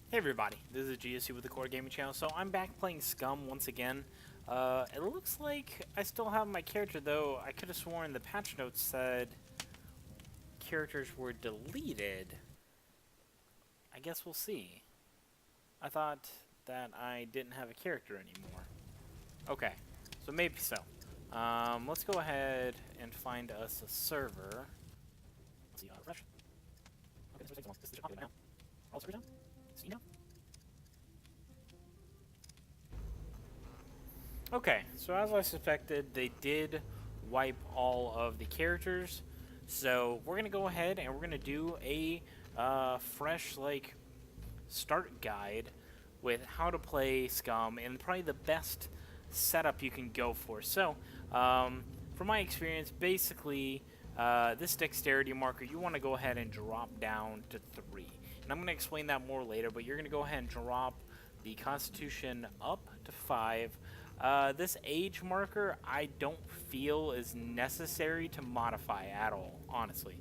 Hey everybody, this is Aegesi with the Core Gaming Channel. So I'm back playing Scum once again. It looks like I still have my character, though I could have sworn the patch notes said characters were deleted. I guess we'll see. I thought that I didn't have a character anymore. Okay, so maybe so. Let's go ahead and find us a server. Let's see, fresh. Okay, this is popular now. All servers down? See now? Okay, so as I suspected, they did wipe all of the characters. So we're gonna go ahead and we're gonna do a fresh start guide with how to play Scum and probably the best setup you can go for. So from my experience, basically this dexterity marker you want to go ahead and drop down to 3. And I'm going to explain that more later, but you're going to go ahead and drop the Constitution up to 5. This age marker I don't feel is necessary to modify at all, honestly.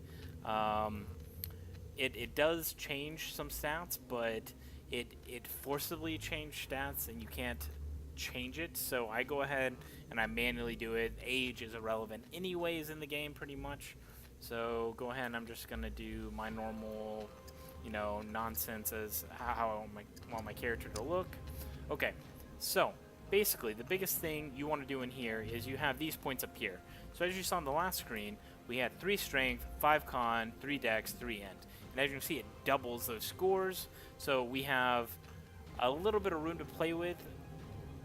It does change some stats, but it forcibly changed stats and you can't change it. So I go ahead and I manually do it. Age is irrelevant anyways in the game pretty much. So go ahead and I'm just going to do my normal, nonsense as how I want my character to look. Okay, so basically the biggest thing you want to do in here is you have these points up here. So as you saw on the last screen, we had 3 strength, 5 con, 3 dex, 3 int. And as you can see, it doubles those scores. So we have a little bit of room to play with.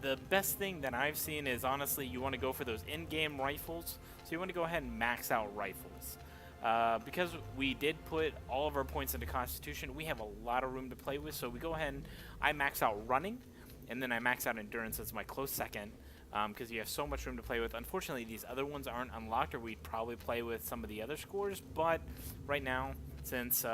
The best thing that I've seen is honestly you want to go for those in-game rifles. So you want to go ahead and max out rifles. Because we did put all of our points into Constitution, we have a lot of room to play with. So we go ahead and I max out running, and then I max out endurance as my close second, because you have so much room to play with. Unfortunately, these other ones aren't unlocked, or we'd probably play with some of the other scores. But right now, since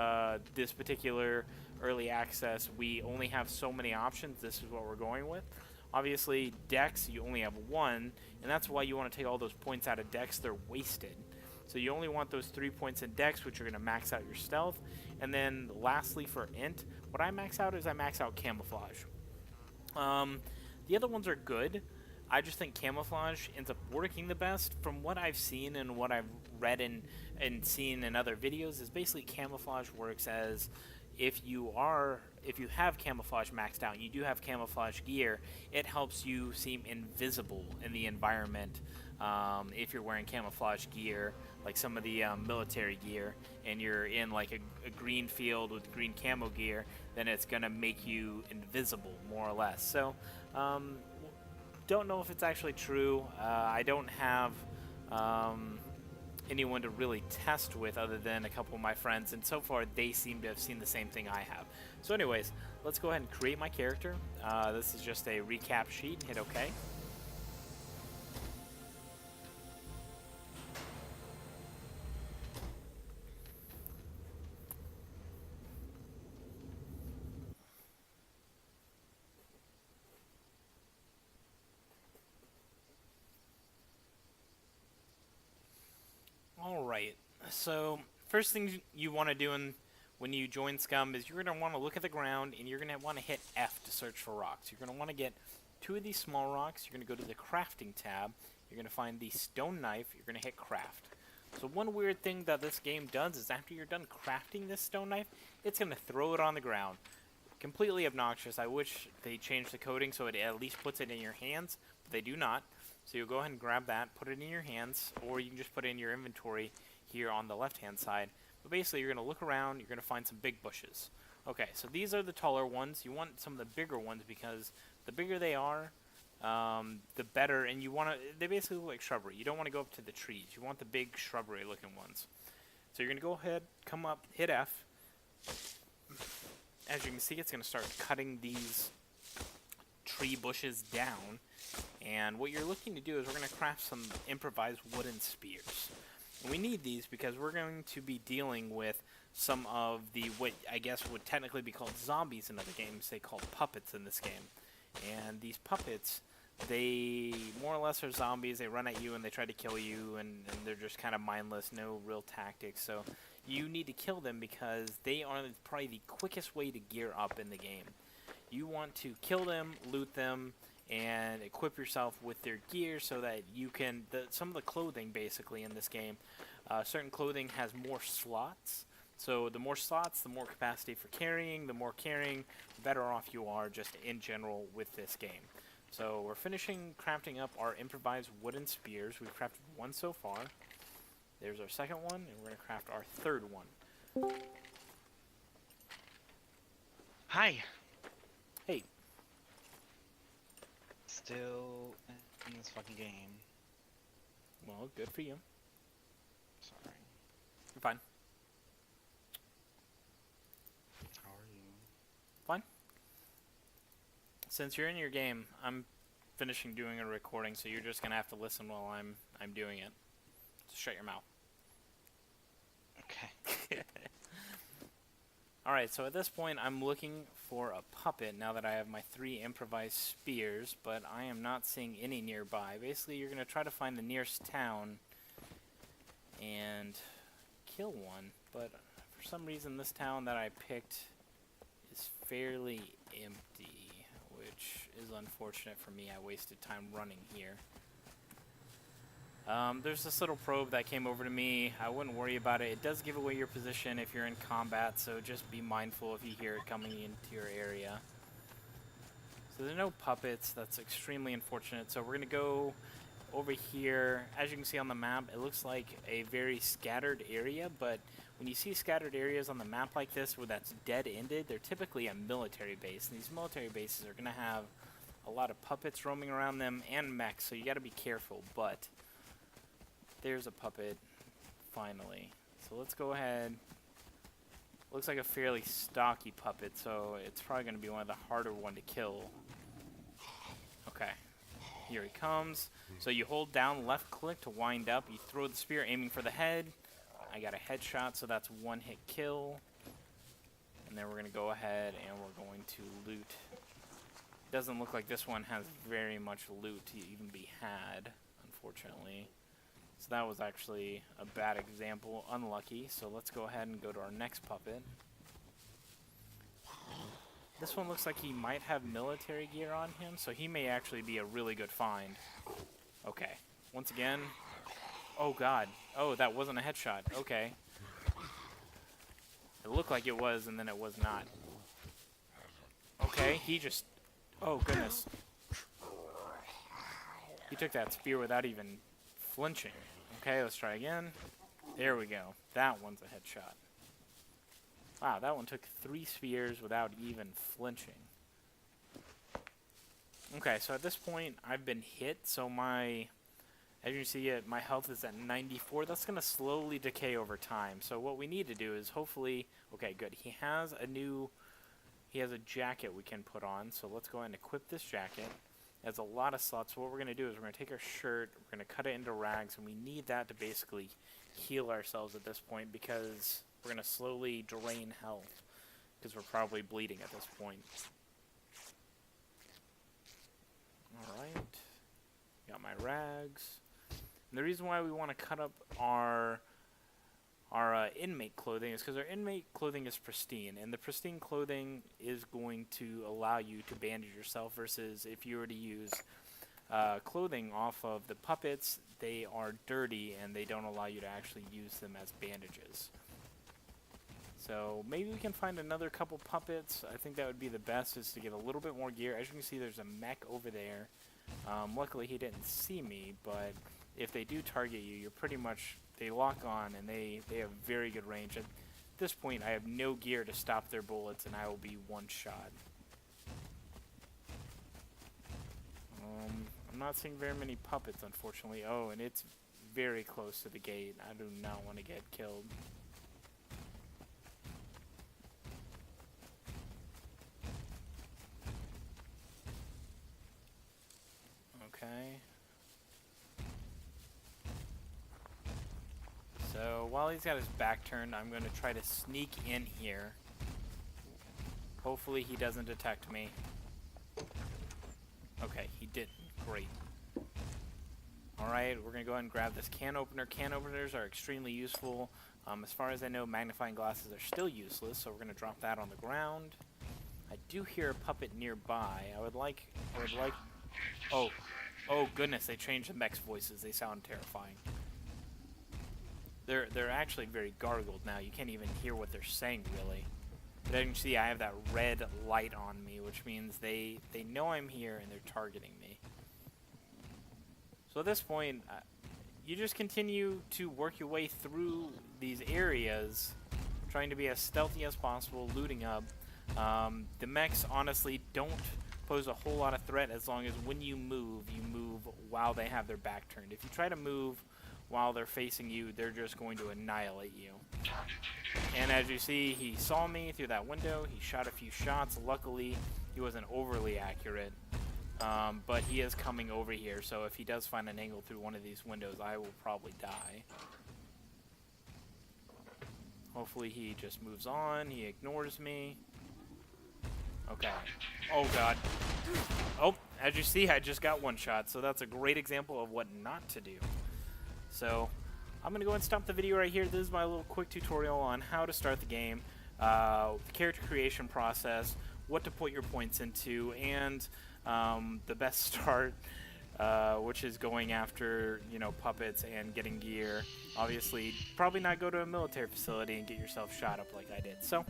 this particular early access, we only have so many options. This is what we're going with. Obviously, Dex, you only have 1, and that's why you want to take all those points out of Dex. They're wasted. So you only want those 3 points in Dex, which are going to max out your stealth. And then lastly for Int, what I max out is I max out Camouflage. The other ones are good. I just think Camouflage ends up working the best. From what I've seen and what I've read and seen in other videos, is basically Camouflage works as if you have Camouflage maxed out, you do have Camouflage gear, it helps you seem invisible in the environment. If you're wearing Camouflage gear, like some of the military gear, and you're in like a green field with green camo gear, then it's gonna make you invisible, more or less. So, don't know if it's actually true. I don't have anyone to really test with other than a couple of my friends, and so far they seem to have seen the same thing I have. So anyways, let's go ahead and create my character. This is just a recap sheet. Hit OK. Alright, so first thing you want to do when you join Scum is you're going to want to look at the ground and you're going to want to hit F to search for rocks. You're going to want to get 2 of these small rocks. You're going to go to the crafting tab. You're going to find the stone knife. You're going to hit craft. So one weird thing that this game does is after you're done crafting this stone knife, it's going to throw it on the ground. Completely obnoxious. I wish they changed the coding so it at least puts it in your hands, but they do not. So you'll go ahead and grab that, put it in your hands, or you can just put it in your inventory here on the left-hand side. But basically, you're going to look around, you're going to find some big bushes. Okay, so these are the taller ones. You want some of the bigger ones because the bigger they are, the better. And you want to, they basically look like shrubbery. You don't want to go up to the trees. You want the big shrubbery-looking ones. So you're going to go ahead, come up, hit F. As you can see, it's going to start cutting these tree bushes down. And what you're looking to do is we're going to craft some improvised wooden spears. And we need these because we're going to be dealing with some of the, what I guess would technically be called zombies in other games. They call puppets in this game. And these puppets, they more or less are zombies. They run at you and they try to kill you, and they're just kind of mindless, no real tactics. So you need to kill them because they are probably the quickest way to gear up in the game. You want to kill them, loot them, and equip yourself with their gear so that you can, some of the clothing basically in this game, certain clothing has more slots. So the more slots, the more capacity for carrying. The more carrying, the better off you are just in general with this game. So we're finishing crafting up our improvised wooden spears. We've crafted one so far. There's our second one, and we're going to craft our third one. Hi. Hey. Still in this fucking game. Well, good for you. Sorry. You're fine. How are you? Fine. Since you're in your game, I'm finishing doing a recording, so you're just gonna have to listen while I'm doing it. So shut your mouth. Okay. Alright, so at this point I'm looking for a puppet now that I have my 3 improvised spears, but I am not seeing any nearby. Basically, you're gonna try to find the nearest town and kill one, but for some reason this town that I picked is fairly empty, which is unfortunate for me. I wasted time running here. There's this little probe that came over to me. I wouldn't worry about it. It does give away your position if you're in combat, so just be mindful if you hear it coming into your area. So there's no puppets. That's extremely unfortunate. So we're going to go over here. As you can see on the map, it looks like a very scattered area, but when you see scattered areas on the map like this where that's dead-ended, they're typically a military base. And these military bases are going to have a lot of puppets roaming around them and mechs, so you got to be careful. But there's a puppet, finally. So let's go ahead. Looks like a fairly stocky puppet, so it's probably going to be one of the harder one to kill. Okay, here he comes. So you hold down left click to wind up. You throw the spear aiming for the head. I got a headshot, so that's 1-hit kill. And then we're going to go ahead and we're going to loot. Doesn't look like this one has very much loot to even be had, unfortunately. So that was actually a bad example, unlucky. So let's go ahead and go to our next puppet. This one looks like he might have military gear on him, so he may actually be a really good find. Okay, once again. Oh god, oh that wasn't a headshot, okay. It looked like it was and then it was not. Okay, he just, oh goodness. He took that spear without even flinching. Okay, let's try again. There we go. That one's a headshot. Wow, that one took 3 spears without even flinching. Okay, so at this point, I've been hit, so as you can see, my health is at 94. That's going to slowly decay over time. So what we need to do is hopefully, okay, good. He has a jacket we can put on, so let's go ahead and equip this jacket. It has a lot of slots. So what we're going to do is we're going to take our shirt, we're going to cut it into rags, and we need that to basically heal ourselves at this point because we're going to slowly drain health because we're probably bleeding at this point. Alright. Got my rags. And the reason why we want to cut up our inmate clothing is because our inmate clothing is pristine, and the pristine clothing is going to allow you to bandage yourself versus if you were to use clothing off of the puppets, they are dirty and they don't allow you to actually use them as bandages. So maybe we can find another couple puppets. I think that would be the best, is to get a little bit more gear. As you can see, there's a mech over there. Luckily he didn't see me, but if they do target you, you're pretty much, they lock on and they have very good range. At this point, I have no gear to stop their bullets and I will be one shot. I'm not seeing very many puppets, unfortunately. Oh, and it's very close to the gate. I do not want to get killed. Okay. So while he's got his back turned, I'm going to try to sneak in here. Hopefully he doesn't detect me. Okay, he didn't. Great. Alright, we're going to go ahead and grab this can opener. Can openers are extremely useful. As far as I know, magnifying glasses are still useless, so we're going to drop that on the ground. I do hear a puppet nearby. I would like, oh goodness, they changed the mech's voices. They sound terrifying. They're actually very gargled now. You can't even hear what they're saying, really. But as you can see, I have that red light on me, which means they know I'm here and they're targeting me. So at this point, you just continue to work your way through these areas, trying to be as stealthy as possible, looting up. The mechs honestly don't pose a whole lot of threat as long as when you move while they have their back turned. If you try to move while they're facing you, they're just going to annihilate you. And as you see, he saw me through that window. He shot a few shots. Luckily, he wasn't overly accurate. But he is coming over here, so if he does find an angle through one of these windows, I will probably die. Hopefully he just moves on. He ignores me. Okay. Oh, God. Oh, as you see, I just got one shot, so that's a great example of what not to do. So, I'm going to go and stop the video right here. This is my little quick tutorial on how to start the game, the character creation process, what to put your points into, and the best start, which is going after, puppets and getting gear. Obviously, probably not go to a military facility and get yourself shot up like I did. So,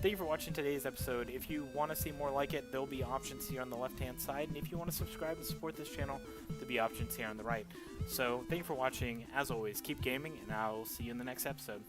thank you for watching today's episode. If you want to see more like it, there'll be options here on the left-hand side. And if you want to subscribe and support this channel, there'll be options here on the right. So, thank you for watching. As always, keep gaming, and I'll see you in the next episode.